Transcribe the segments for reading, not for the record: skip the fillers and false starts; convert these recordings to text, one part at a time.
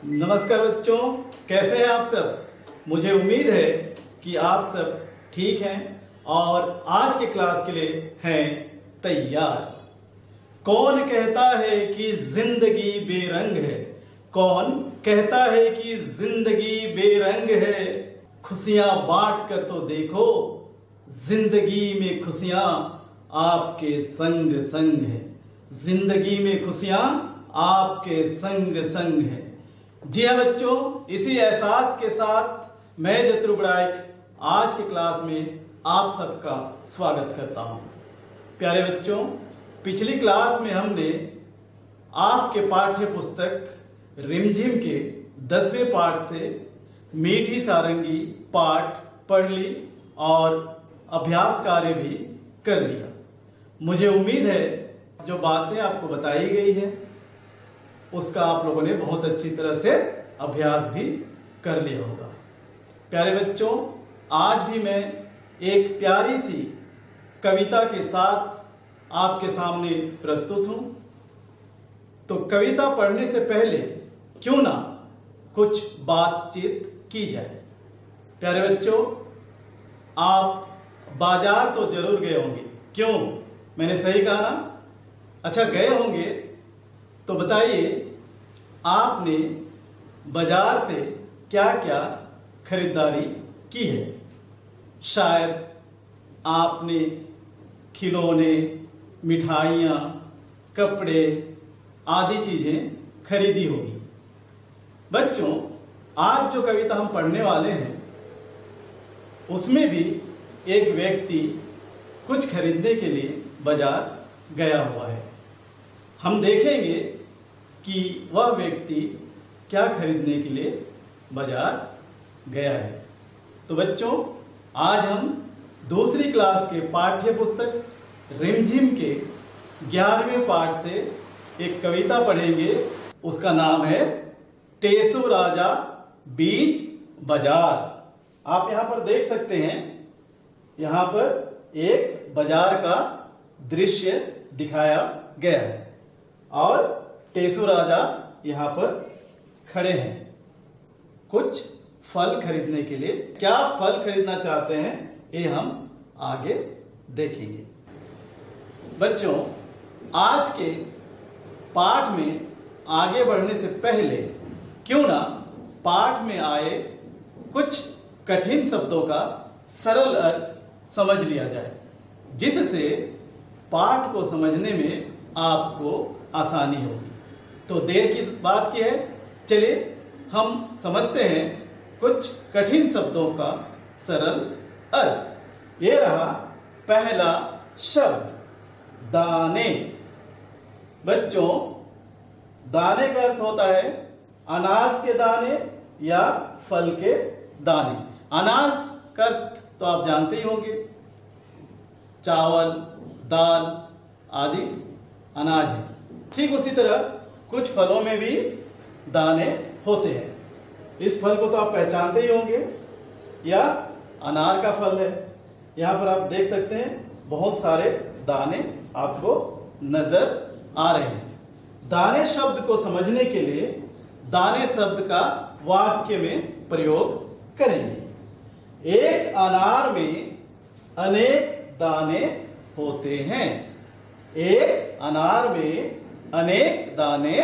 नमस्कार बच्चों, कैसे हैं आप सब। मुझे उम्मीद है कि आप सब ठीक हैं और आज के क्लास के लिए हैं तैयार। कौन कहता है कि जिंदगी बेरंग है, कौन कहता है कि जिंदगी बेरंग है। खुशियां बांट कर तो देखो, जिंदगी में खुशियां आपके संग संग है। जिंदगी में खुशियां आपके संग संग है। जी हाँ बच्चों, इसी एहसास के साथ मैं जतरू बड़ाइक आज के क्लास में आप सबका स्वागत करता हूँ। प्यारे बच्चों, पिछली क्लास में हमने आपके पाठ्य पुस्तक रिमझिम के 10वें पाठ से मीठी सारंगी पाठ पढ़ ली और अभ्यास कार्य भी कर लिया। मुझे उम्मीद है जो बातें आपको बताई गई है उसका आप लोगों ने बहुत अच्छी तरह से अभ्यास भी कर लिया होगा। प्यारे बच्चों, आज भी मैं एक प्यारी सी कविता के साथ आपके सामने प्रस्तुत हूँ। तो कविता पढ़ने से पहले क्यों ना कुछ बातचीत की जाए। प्यारे बच्चों, आप बाजार तो जरूर गए होंगे। क्यों, मैंने सही कहा ना? अच्छा, गए होंगे तो बताइए आपने बाजार से क्या क्या खरीदारी की है। शायद आपने खिलौने, मिठाइयाँ, कपड़े आदि चीज़ें खरीदी होगी। बच्चों, आज जो कविता हम पढ़ने वाले हैं उसमें भी एक व्यक्ति कुछ खरीदने के लिए बाजार गया हुआ है। हम देखेंगे कि वह व्यक्ति क्या खरीदने के लिए बाजार गया है। तो बच्चों, आज हम दूसरी क्लास के पाठ्य पुस्तक रिमझिम के 11वें पाठ से एक कविता पढ़ेंगे। उसका नाम है टेसु राजा बीच बाजार। आप यहाँ पर देख सकते हैं, यहाँ पर एक बाजार का दृश्य दिखाया गया है और टेसु राजा यहाँ पर खड़े हैं कुछ फल खरीदने के लिए। क्या फल खरीदना चाहते हैं ये हम आगे देखेंगे। बच्चों, आज के पाठ में आगे बढ़ने से पहले क्यों ना पाठ में आए कुछ कठिन शब्दों का सरल अर्थ समझ लिया जाए, जिससे पाठ को समझने में आपको आसानी होगी। तो देर किस बात की है, चलिए हम समझते हैं कुछ कठिन शब्दों का सरल अर्थ। ये रहा पहला शब्द, दाने। बच्चों, दाने का अर्थ होता है अनाज के दाने या फल के दाने। अनाज का अर्थ तो आप जानते ही होंगे, चावल, दाल आदि अनाज है। ठीक उसी तरह कुछ फलों में भी दाने होते हैं। इस फल को तो आप पहचानते ही होंगे, या अनार का फल है। यहाँ पर आप देख सकते हैं बहुत सारे दाने आपको नजर आ रहे हैं। दाने शब्द को समझने के लिए दाने शब्द का वाक्य में प्रयोग करेंगे। एक अनार में अनेक दाने होते हैं। एक अनार में अनेक दाने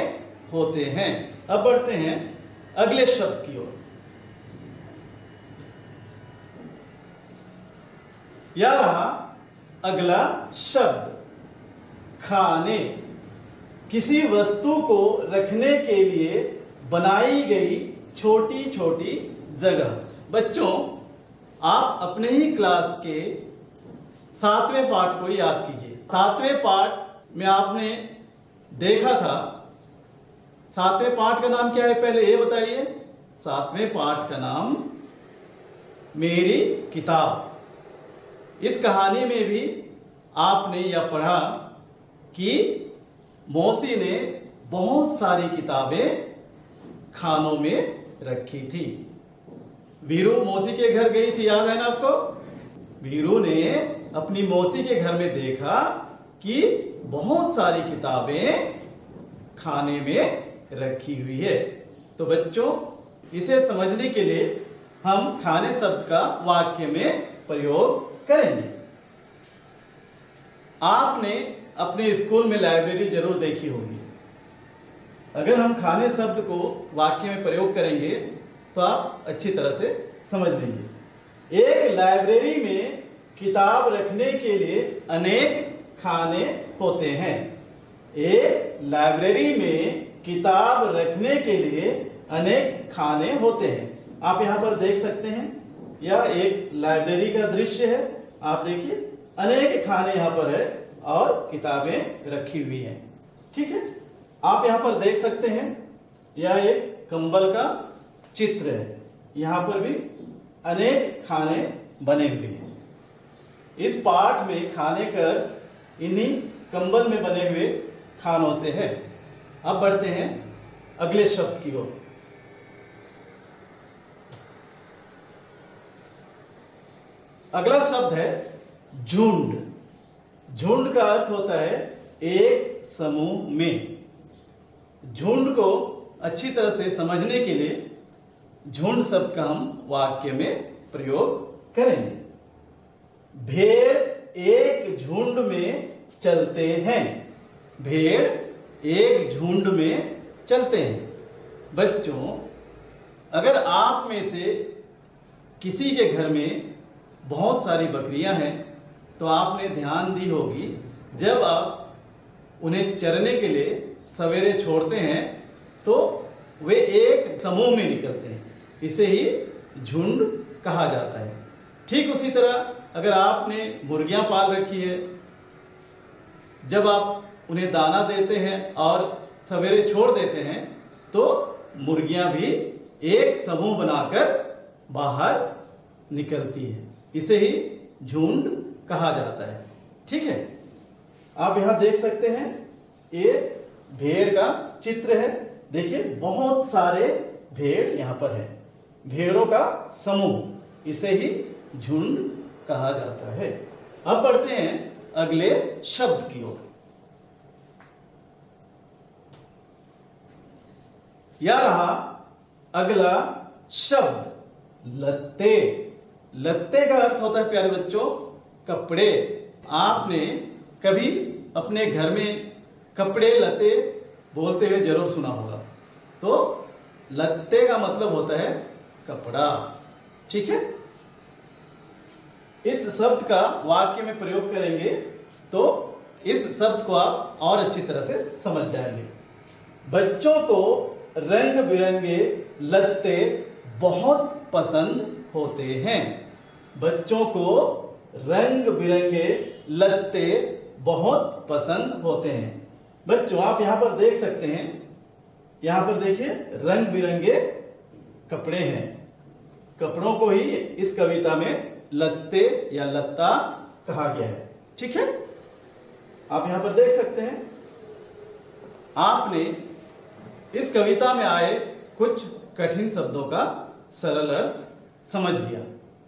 होते हैं। अब बढ़ते हैं अगले शब्द की ओर। यह रहा अगला शब्द, खाने। किसी वस्तु को रखने के लिए बनाई गई छोटी छोटी जगह। बच्चों, आप अपने ही क्लास के 7वें पाठ को याद कीजिए। 7वें पाठ में आपने देखा था, 7वें पाठ का नाम क्या है पहले ये बताइए। 7वें पाठ का नाम मेरी किताब। इस कहानी में भी आपने यह पढ़ा कि मौसी ने बहुत सारी किताबें खानों में रखी थी। वीरू मौसी के घर गई थी, याद है ना आपको? वीरू ने अपनी मौसी के घर में देखा कि बहुत सारी किताबें खाने में रखी हुई है। तो बच्चों, इसे समझने के लिए हम खाने शब्द का वाक्य में प्रयोग करेंगे। आपने अपने स्कूल में लाइब्रेरी जरूर देखी होगी। अगर हम खाने शब्द को वाक्य में प्रयोग करेंगे तो आप अच्छी तरह से समझ लेंगे। एक लाइब्रेरी में किताब रखने के लिए अनेक खाने होते हैं। एक लाइब्रेरी में किताब रखने के लिए अनेक खाने होते हैं। आप यहाँ पर देख सकते हैं, यह एक लाइब्रेरी का दृश्य है। आप देखिए, अनेक खाने यहाँ पर है और किताबें रखी हुई हैं। ठीक है, आप यहाँ पर देख सकते हैं, यह एक कंबल का चित्र है। यहाँ पर भी अनेक खाने बने हुए हैं। इस पाठ में खाने का अर्थ इन्हीं कंबल में बने हुए खानों से है। अब बढ़ते हैं अगले शब्द की ओर। अगला शब्द है झुंड। झुंड का अर्थ होता है एक समूह में। झुंड को अच्छी तरह से समझने के लिए झुंड शब्द का हम वाक्य में प्रयोग करेंगे। भेड़ एक झुंड में चलते हैं। भेड़ एक झुंड में चलते हैं। बच्चों, अगर आप में से किसी के घर में बहुत सारी बकरियां हैं तो आपने ध्यान दी होगी, जब आप उन्हें चरने के लिए सवेरे छोड़ते हैं तो वे एक समूह में निकलते हैं। इसे ही झुंड कहा जाता है। ठीक उसी तरह अगर आपने मुर्गियां पाल रखी है, जब आप उन्हें दाना देते हैं और सवेरे छोड़ देते हैं तो मुर्गियां भी एक समूह बनाकर बाहर निकलती हैं। इसे ही झुंड कहा जाता है। ठीक है, आप यहां देख सकते हैं, ये भेड़ का चित्र है। देखिए, बहुत सारे भेड़ यहां पर है। भेड़ों का समूह, इसे ही झुंड कहा जाता है। अब बढ़ते हैं अगले शब्द की ओर। यह रहा अगला शब्द, लत्ते। लत्ते का अर्थ होता है प्यारे बच्चों कपड़े। आपने कभी अपने घर में कपड़े लत्ते बोलते हुए जरूर सुना होगा। तो लत्ते का मतलब होता है कपड़ा। ठीक है, इस शब्द का वाक्य में प्रयोग करेंगे तो इस शब्द को आप और अच्छी तरह से समझ जाएंगे। बच्चों को रंग बिरंगे लत्ते बहुत पसंद होते हैं। बच्चों को रंग बिरंगे लत्ते बहुत पसंद होते हैं। बच्चों, आप यहां पर देख सकते हैं, यहां पर देखिए रंग बिरंगे कपड़े हैं। कपड़ों को ही इस कविता में लत्ते या लत्ता कहा गया है। ठीक है, आप यहां पर देख सकते हैं, आपने इस कविता में आए कुछ कठिन शब्दों का सरल अर्थ समझ लिया।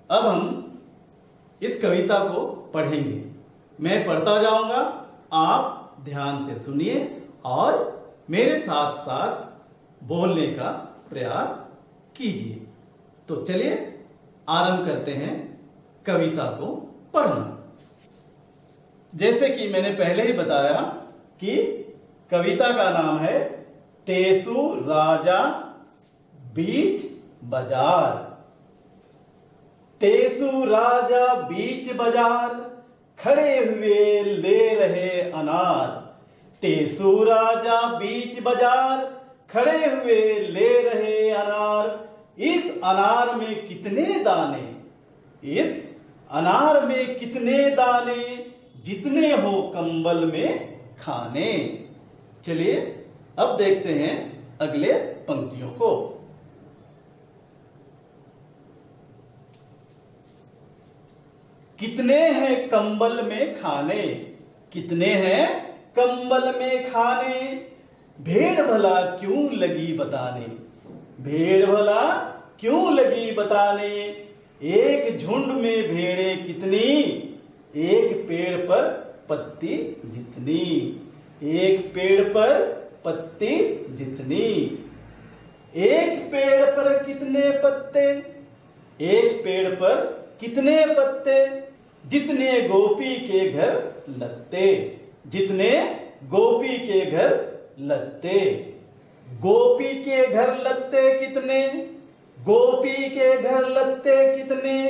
अब हम इस कविता को पढ़ेंगे। मैं पढ़ता जाऊंगा, आप ध्यान से सुनिए और मेरे साथ साथ बोलने का प्रयास कीजिए। तो चलिए आरंभ करते हैं कविता को पढ़ना। जैसे कि मैंने पहले ही बताया कि कविता का नाम है टेसू राजा बीच बाजार। टेसू राजा बीच बाजार, खड़े हुए ले रहे अनार। टेसू राजा बीच बाजार, खड़े हुए ले रहे अनार। इस अनार में कितने दाने, इस अनार में कितने दाने, जितने हो कंबल में खाने। चलिए अब देखते हैं अगले पंक्तियों को। कितने हैं कंबल में खाने, कितने हैं कंबल में खाने। भेड़ भला क्यों लगी बताने, भेड़ भला क्यों लगी बताने। एक झुंड में भेड़े कितनी, एक पेड़ पर पत्ती जितनी। एक पेड़ पर पत्ती जितनी। एक पेड़ पर कितने पत्ते, एक पेड़ पर कितने पत्ते, जितने गोपी के घर लत्ते, जितने गोपी के घर लत्ते। गोपी के घर लत्ते कितने, गोपी के घर लत्ते कितने,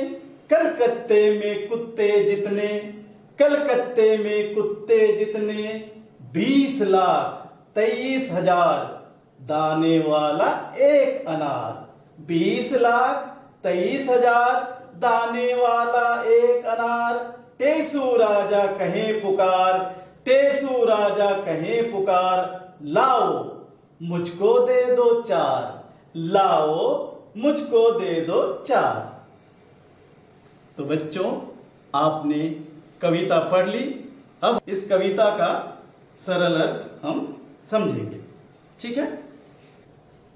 कलकत्ते में कुत्ते जितने, कलकत्ते में कुत्ते जितने। 20,23,000 दाने वाला एक अनार, 20,23,000 दाने वाला एक अनार। टेसू राजा कहे पुकार, टेसू राजा कहे पुकार, लाओ मुझको दे दो 4, लाओ मुझको दे दो 4। तो बच्चों, आपने कविता पढ़ ली। अब इस कविता का सरल अर्थ हम समझेंगे, ठीक है।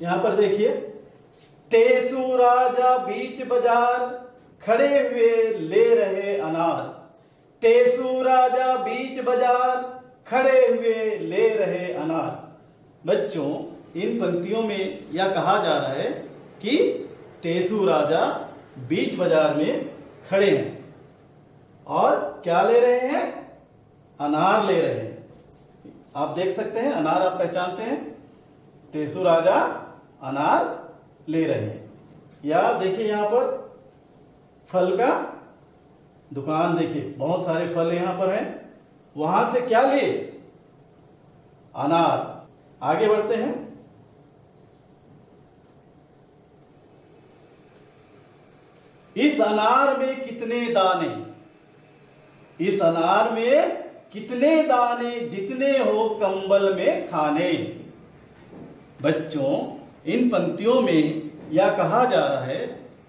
यहां पर देखिए, टेसू राजा बीच बाजार, खड़े हुए ले रहे अनार। टेसू राजा बीच बाजार, खड़े हुए ले रहे अनार। बच्चों, इन पंक्तियों में यह कहा जा रहा है कि टेसू राजा बीच बाजार में खड़े हैं और क्या ले रहे हैं, अनार ले रहे हैं। आप देख सकते हैं, अनार आप पहचानते हैं, टेसू राजा अनार ले रहे हैं। या देखिए यहां पर फल का दुकान, देखिए बहुत सारे फल यहां पर हैं, वहां से क्या लिए, अनार। आगे बढ़ते हैं। इस अनार में कितने दाने, इस अनार में कितने दाने, जितने हो कंबल में खाने। बच्चों, इन पंक्तियों में यह कहा जा रहा है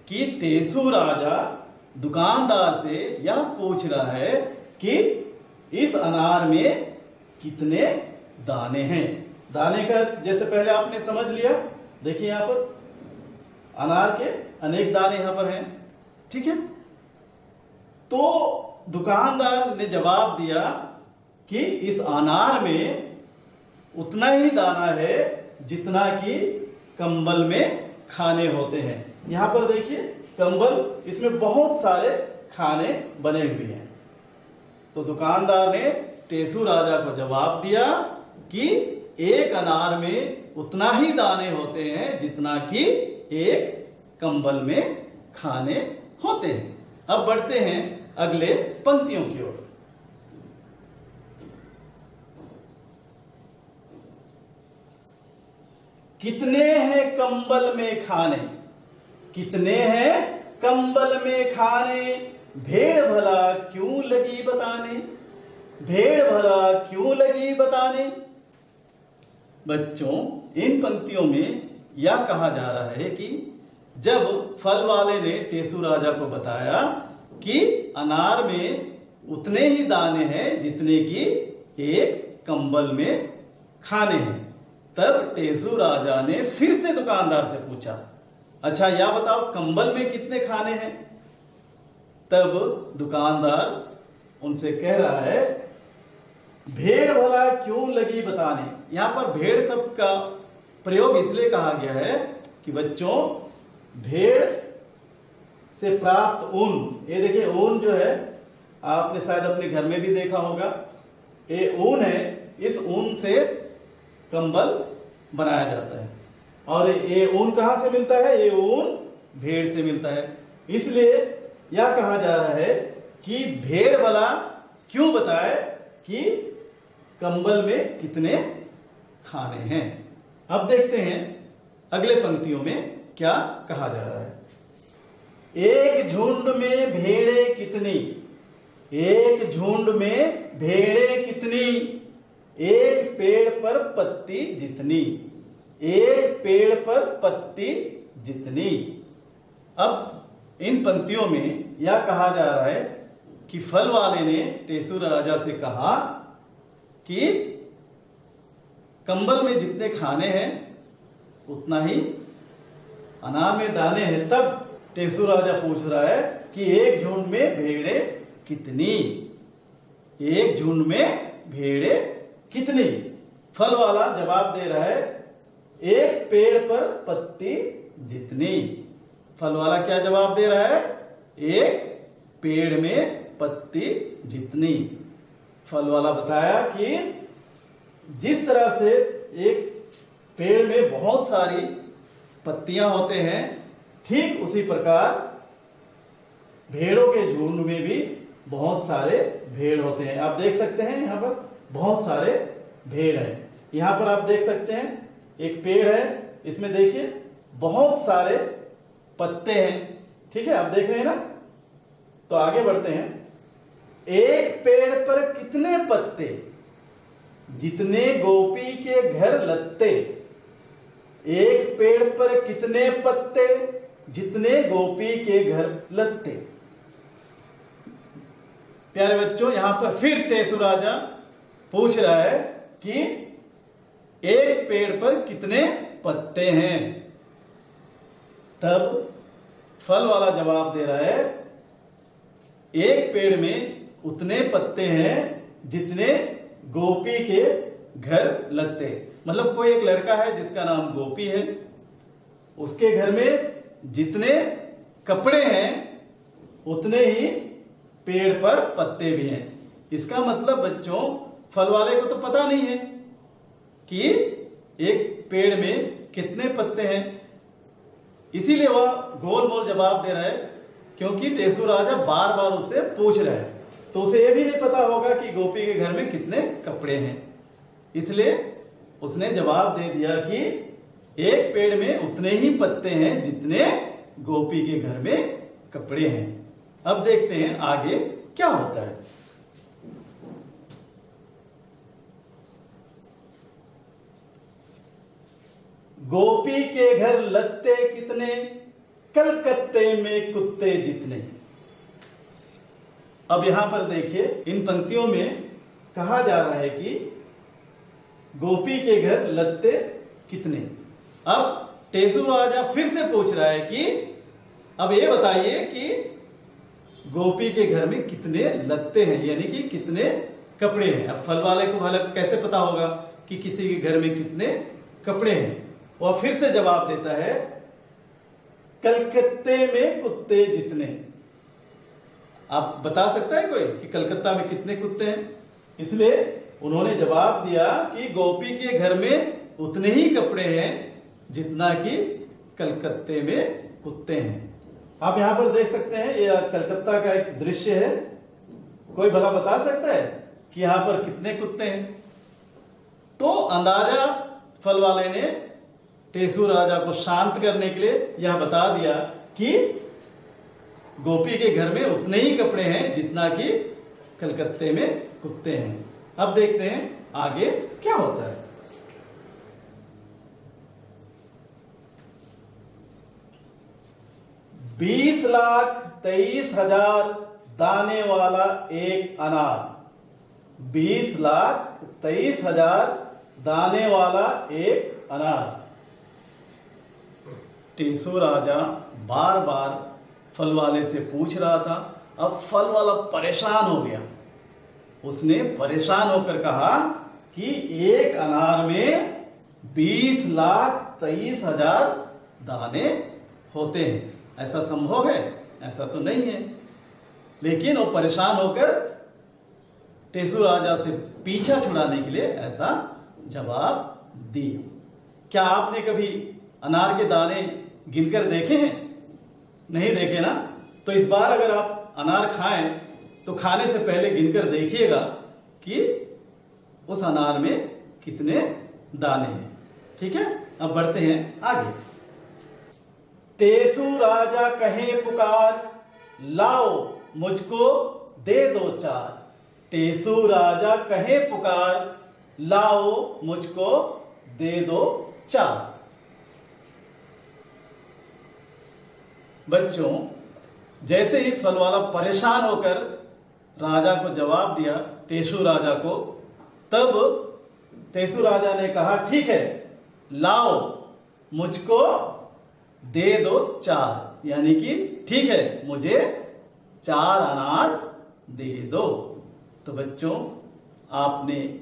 कि टेसू राजा दुकानदार से यह पूछ रहा है कि इस अनार में कितने दाने हैं। दाने का अर्थ जैसे पहले आपने समझ लिया। देखिए यहां पर अनार के अनेक दाने यहां पर हैं, ठीक है। तो दुकानदार ने जवाब दिया कि इस अनार में उतना ही दाना है जितना कि कंबल में खाने होते हैं। यहां पर देखिए कंबल, इसमें बहुत सारे खाने बने हुए हैं। तो दुकानदार ने टेसू राजा को जवाब दिया कि एक अनार में उतना ही दाने होते हैं जितना कि एक कंबल में खाने होते हैं। अब बढ़ते हैं अगले पंक्तियों की ओर। कितने हैं कंबल में खाने, कितने हैं कंबल में खाने, भेड़ भला क्यों लगी बताने, भेड़ भला क्यों लगी बताने। बच्चों, इन पंक्तियों में यह कहा जा रहा है कि जब फल वाले ने टेसू राजा को बताया कि अनार में उतने ही दाने हैं जितने कि एक कंबल में खाने हैं, तब टेसू राजा ने फिर से दुकानदार से पूछा, अच्छा यह बताओ कंबल में कितने खाने हैं। तब दुकानदार उनसे कह रहा है, भेड़ भला क्यों लगी बताने। यहां पर भेड़ शब्द का प्रयोग इसलिए कहा गया है कि बच्चों, भेड़ से प्राप्त ऊन, ये देखिए ऊन जो है आपने शायद अपने घर में भी देखा होगा, ये ऊन है, इस ऊन से कंबल बनाया जाता है। और ये ऊन कहां से मिलता है, ये ऊन भेड़ से मिलता है। इसलिए यह कहा जा रहा है कि भेड़ भला क्यों बताए कि कंबल में कितने खाने हैं। अब देखते हैं अगले पंक्तियों में क्या कहा जा रहा है। एक झुंड में भेड़े कितनी, एक झुंड में भेड़े कितनी, एक पेड़ पर पत्ती जितनी, एक पेड़ पर पत्ती जितनी। अब इन पंक्तियों में यह कहा जा रहा है कि फल वाले ने टेसू राजा से कहा कि कंबल में जितने खाने हैं उतना ही अनार में दाने हैं। तब टेसू राजा पूछ रहा है कि एक झुंड में भेड़े कितनी, एक झुंड में भेड़े कितनी। फल वाला जवाब दे रहा है, एक पेड़ पर पत्ती जितनी। फल वाला क्या जवाब दे रहा है? एक पेड़ में पत्ती जितनी। फल वाला बताया कि जिस तरह से एक पेड़ में बहुत सारी पत्तियां होते हैं, ठीक उसी प्रकार भेड़ों के झुंड में भी बहुत सारे भेड़ होते हैं। आप देख सकते हैं यहाँ पर बहुत सारे भेड़ हैं। यहाँ पर आप देख सकते हैं एक पेड़ है, इसमें देखिए बहुत सारे पत्ते हैं। ठीक है, आप देख रहे हैं ना। तो आगे बढ़ते हैं। एक पेड़ पर कितने पत्ते जितने गोपी के घर लत्ते। एक पेड़ पर कितने पत्ते जितने गोपी के घर लत्ते। प्यारे बच्चों, यहां पर फिर टेसु राजा पूछ रहा है कि एक पेड़ पर कितने पत्ते हैं। तब फल वाला जवाब दे रहा है एक पेड़ में उतने पत्ते हैं जितने गोपी के घर लत्ते। मतलब कोई एक लड़का है जिसका नाम गोपी है, उसके घर में जितने कपड़े हैं उतने ही पेड़ पर पत्ते भी हैं। इसका मतलब बच्चों फल वाले को तो पता नहीं है कि एक पेड़ में कितने पत्ते हैं, इसीलिए वह गोल मोल जवाब दे रहा है, क्योंकि टेसु राजा बार बार उससे पूछ रहा है। तो उसे यह भी नहीं पता होगा कि गोपी के घर में कितने कपड़े हैं, इसलिए उसने जवाब दे दिया कि एक पेड़ में उतने ही पत्ते हैं जितने गोपी के घर में कपड़े हैं। अब देखते हैं आगे क्या होता है। गोपी के घर लत्ते कितने, कलकत्ते में कुत्ते जितने। अब यहां पर देखिए इन पंक्तियों में कहा जा रहा है कि गोपी के घर लत्ते कितने। अब टेसु राजा फिर से पूछ रहा है कि अब ये बताइए कि गोपी के घर में कितने लत्ते हैं, यानी कि कितने कपड़े हैं। अब फल वाले को भला कैसे पता होगा कि किसी के घर में कितने कपड़े हैं। वह फिर से जवाब देता है कलकत्ते में कुत्ते जितने। आप बता सकता है कोई कि कलकत्ता में कितने कुत्ते हैं? इसलिए उन्होंने जवाब दिया कि गोपी के घर में उतने ही कपड़े हैं जितना कि कलकत्ते में कुत्ते हैं। आप यहां पर देख सकते हैं यह कलकत्ता का एक दृश्य है। कोई भला बता सकता है कि यहां पर कितने कुत्ते हैं? तो अंदाजा फल वाले ने टेसु राजा को शांत करने के लिए यह बता दिया कि गोपी के घर में उतने ही कपड़े हैं जितना कि कलकत्ते में कुत्ते हैं। अब देखते हैं आगे क्या होता है। 20,23,000 दाने वाला एक अनार। 20,23,000 दाने वाला एक अनार। टेसु राजा बार बार फल वाले से पूछ रहा था। अब फल वाला परेशान हो गया। उसने परेशान होकर कहा कि एक अनार में 20,23,000 दाने होते हैं। ऐसा संभव है? ऐसा तो नहीं है। लेकिन वो परेशान होकर टेसु राजा से पीछा छुड़ाने के लिए ऐसा जवाब दिया। क्या आपने कभी अनार के दाने गिनकर देखे हैं? नहीं देखे ना? तो इस बार अगर आप अनार खाएं तो खाने से पहले गिनकर देखिएगा कि उस अनार में कितने दाने हैं। ठीक है, अब बढ़ते हैं आगे। टेसु राजा कहे पुकार, लाओ मुझको दे दो चार। टेसु राजा कहे पुकार, लाओ मुझको दे दो चार। बच्चों, जैसे ही फल वाला परेशान होकर राजा को जवाब दिया, टेसु राजा को, तब टेसु राजा ने कहा ठीक है, लाओ मुझको दे दो चार। यानी कि ठीक है, मुझे 4 अनार दे दो। तो बच्चों, आपने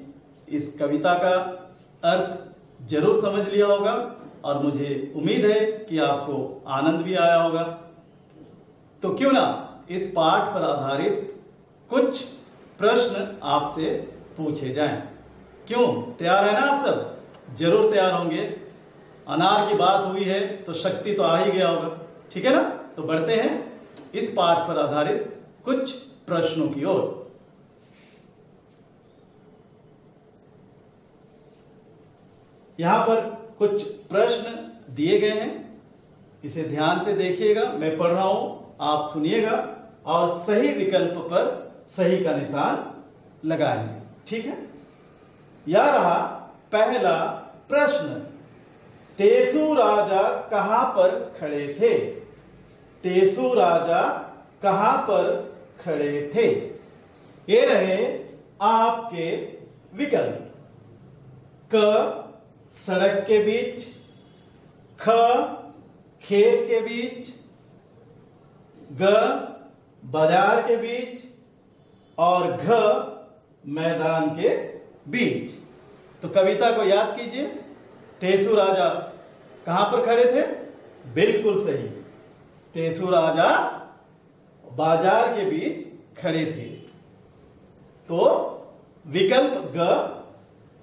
इस कविता का अर्थ जरूर समझ लिया होगा और मुझे उम्मीद है कि आपको आनंद भी आया होगा। तो क्यों ना इस पाठ पर आधारित कुछ प्रश्न आपसे पूछे जाएं। क्यों, तैयार है ना आप सब? जरूर तैयार होंगे। अनार की बात हुई है तो शक्ति तो आ ही गया होगा, ठीक है ना? तो बढ़ते हैं इस पाठ पर आधारित कुछ प्रश्नों की ओर। यहां पर कुछ प्रश्न दिए गए हैं, इसे ध्यान से देखिएगा। मैं पढ़ रहा हूं, आप सुनिएगा और सही विकल्प पर सही का निशान लगाएंगे, ठीक है? यह रहा पहला प्रश्न। टेसु राजा कहां पर खड़े थे? टेसु राजा कहां पर खड़े थे? ये रहे आपके विकल्प। क सड़क के बीच, ख खेत के बीच, ग बाजार के बीच और घ मैदान के बीच। तो कविता को याद कीजिए। टेसु राजा कहां पर खड़े थे? बिल्कुल सही, टेसु राजा बाजार के बीच खड़े थे। तो विकल्प ग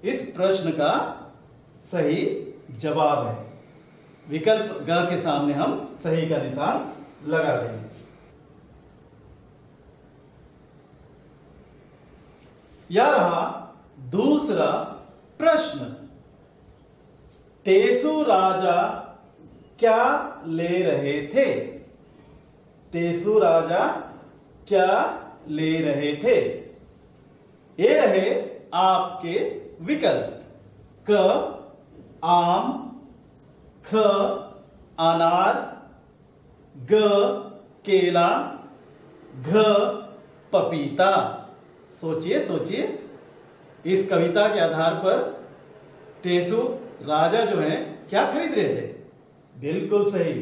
इस प्रश्न का सही जवाब है। विकल्प ग के सामने हम सही का निशान लगा देंगे। यह रहा दूसरा प्रश्न। टेसु राजा क्या ले रहे थे? टेसु राजा क्या ले रहे थे? ये रहे आपके विकल्प। क आम, ख अनार, ग केला, घ पपीता। सोचिए सोचिए, इस कविता के आधार पर टेसु राजा जो है क्या खरीद रहे थे? बिल्कुल सही,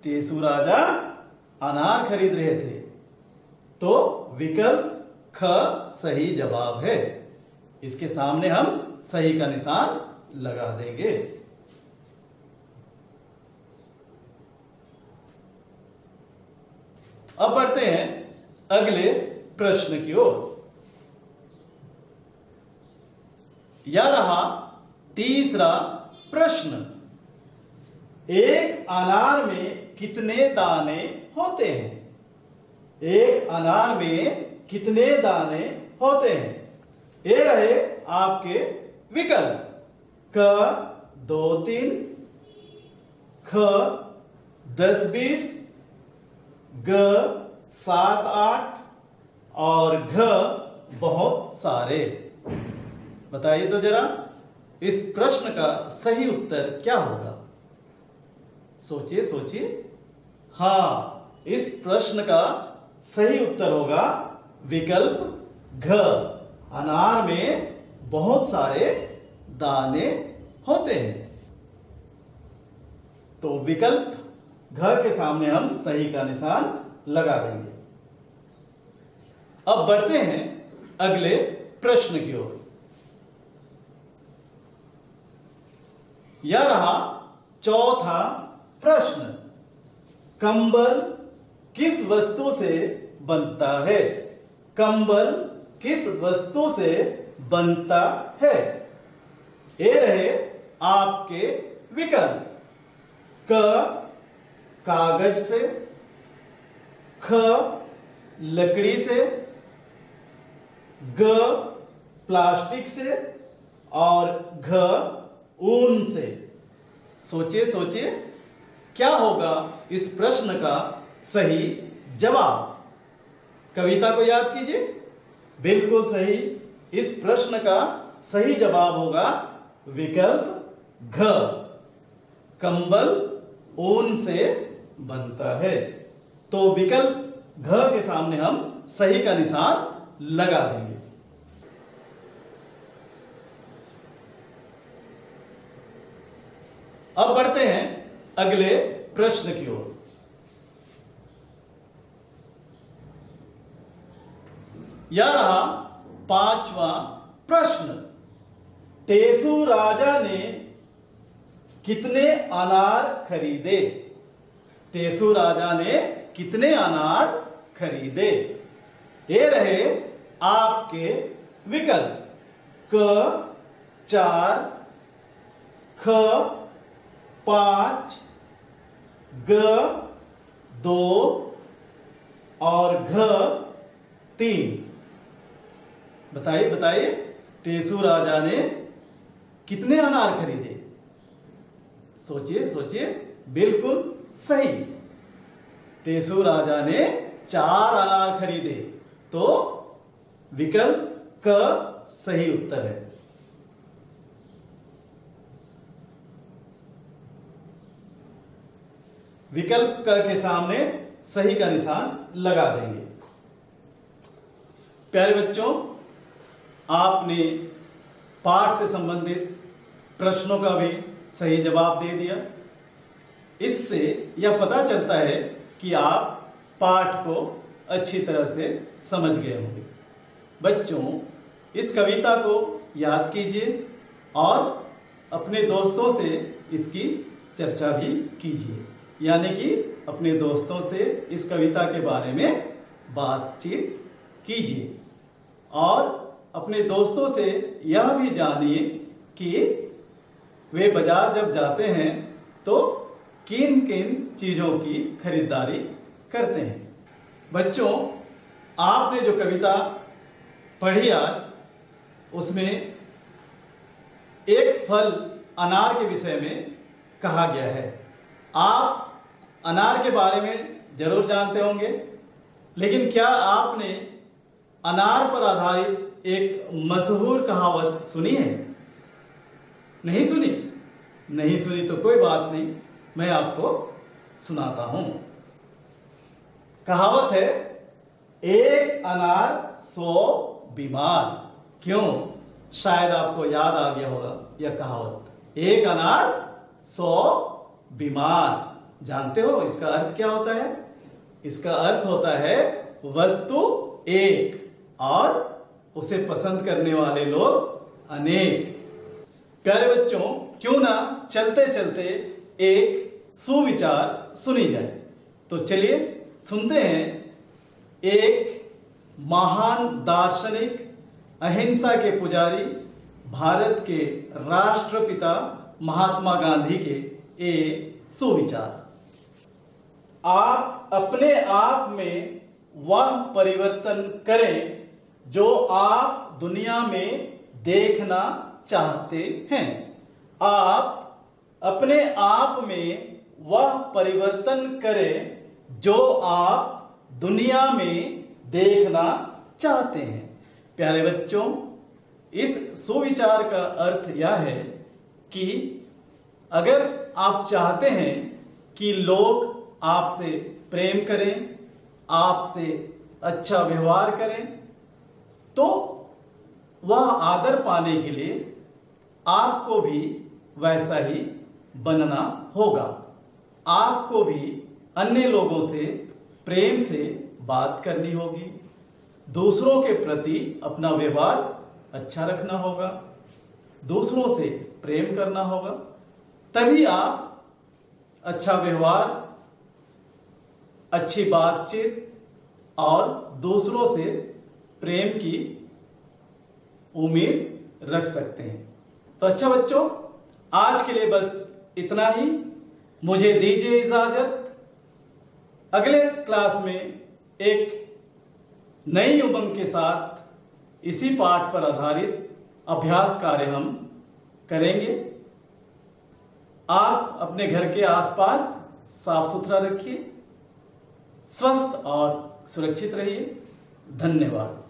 टेसु राजा अनार खरीद रहे थे। तो विकल्प ख सही जवाब है। इसके सामने हम सही का निशान लगा देंगे। अब बढ़ते हैं अगले प्रश्न की ओर। यह रहा तीसरा प्रश्न। एक अनार में कितने दाने होते हैं? एक अनार में कितने दाने होते हैं? ये रहे आपके विकल्प। क 2-3, ख 10-20, ग 7-8 और घ बहुत सारे। बताइए तो जरा, इस प्रश्न का सही उत्तर क्या होगा? सोचिए सोचिए। हाँ, इस प्रश्न का सही उत्तर होगा विकल्प घ। अनार में बहुत सारे दाने होते हैं। तो विकल्प घ के सामने हम सही का निशान लगा देंगे। अब बढ़ते हैं अगले प्रश्न की ओर। यह रहा चौथा प्रश्न। कंबल किस वस्तु से बनता है? कंबल किस वस्तु से बनता है? ये रहे आपके विकल्प। क कागज से, ख लकड़ी से, ग प्लास्टिक से और घ ऊन से। सोचिए सोचिए, क्या होगा इस प्रश्न का सही जवाब? कविता को याद कीजिए। बिल्कुल सही, इस प्रश्न का सही जवाब होगा विकल्प घ। कंबल ऊन से बनता है। तो विकल्प घ के सामने हम सही का निशान लगा देंगे। अब बढ़ते हैं अगले प्रश्न की ओर। यह रहा पांचवा प्रश्न। टेसू राजा ने कितने अनार खरीदे? टेसू राजा ने कितने अनार खरीदे? ये रहे आपके विकल्प। क 4, ख 5, ग 2 और घ 3। बताइए बताइए, टेसू राजा ने कितने अनार खरीदे? सोचिए सोचिए, बिल्कुल सही। टेसू राजा ने 4 अनार खरीदे, तो विकल्प क सही उत्तर है। विकल्प क के सामने सही का निशान लगा देंगे। प्यारे बच्चों, आपने पाठ से संबंधित प्रश्नों का भी सही जवाब दे दिया। इससे यह पता चलता है कि आप पाठ को अच्छी तरह से समझ गए होंगे। बच्चों, इस कविता को याद कीजिए और अपने दोस्तों से इसकी चर्चा भी कीजिए, यानी कि अपने दोस्तों से इस कविता के बारे में बातचीत कीजिए और अपने दोस्तों से यह भी जानिए कि वे बाजार जब जाते हैं तो किन किन चीज़ों की खरीदारी करते हैं। बच्चों, आपने जो कविता पढ़ी आज, उसमें एक फल अनार के विषय में कहा गया है। आप अनार के बारे में जरूर जानते होंगे, लेकिन क्या आपने अनार पर आधारित एक मशहूर कहावत सुनी है? नहीं सुनी? नहीं सुनी तो कोई बात नहीं, मैं आपको सुनाता हूं। कहावत है, एक अनार 100 बीमार। क्यों? शायद आपको याद आ गया होगा यह कहावत। एक अनार 100 बीमार। जानते हो इसका अर्थ क्या होता है? इसका अर्थ होता है वस्तु एक और उसे पसंद करने वाले लोग अनेक। प्यारे बच्चों, क्यों ना चलते चलते एक सुविचार सुनी जाए। तो चलिए सुनते हैं। एक महान दार्शनिक, अहिंसा के पुजारी, भारत के राष्ट्रपिता महात्मा गांधी के ये सुविचार। आप अपने आप में वह परिवर्तन करें जो आप दुनिया में देखना चाहते हैं। आप अपने आप में वह परिवर्तन करें जो आप दुनिया में देखना चाहते हैं। प्यारे बच्चों, इस सुविचार का अर्थ यह है कि अगर आप चाहते हैं कि लोग आपसे प्रेम करें, आपसे अच्छा व्यवहार करें, तो वह आदर पाने के लिए आपको भी वैसा ही बनना होगा। आपको भी अन्य लोगों से प्रेम से बात करनी होगी, दूसरों के प्रति अपना व्यवहार अच्छा रखना होगा, दूसरों से प्रेम करना होगा। तभी आप अच्छा व्यवहार, अच्छी बातचीत और दूसरों से प्रेम की उम्मीद रख सकते हैं। तो अच्छा बच्चों, आज के लिए बस इतना ही। मुझे दीजिए इजाजत। अगले क्लास में एक नई उमंग के साथ इसी पाठ पर आधारित अभ्यास कार्य हम करेंगे। आप अपने घर के आसपास साफ सुथरा रखिए, स्वस्थ और सुरक्षित रहिए। धन्यवाद।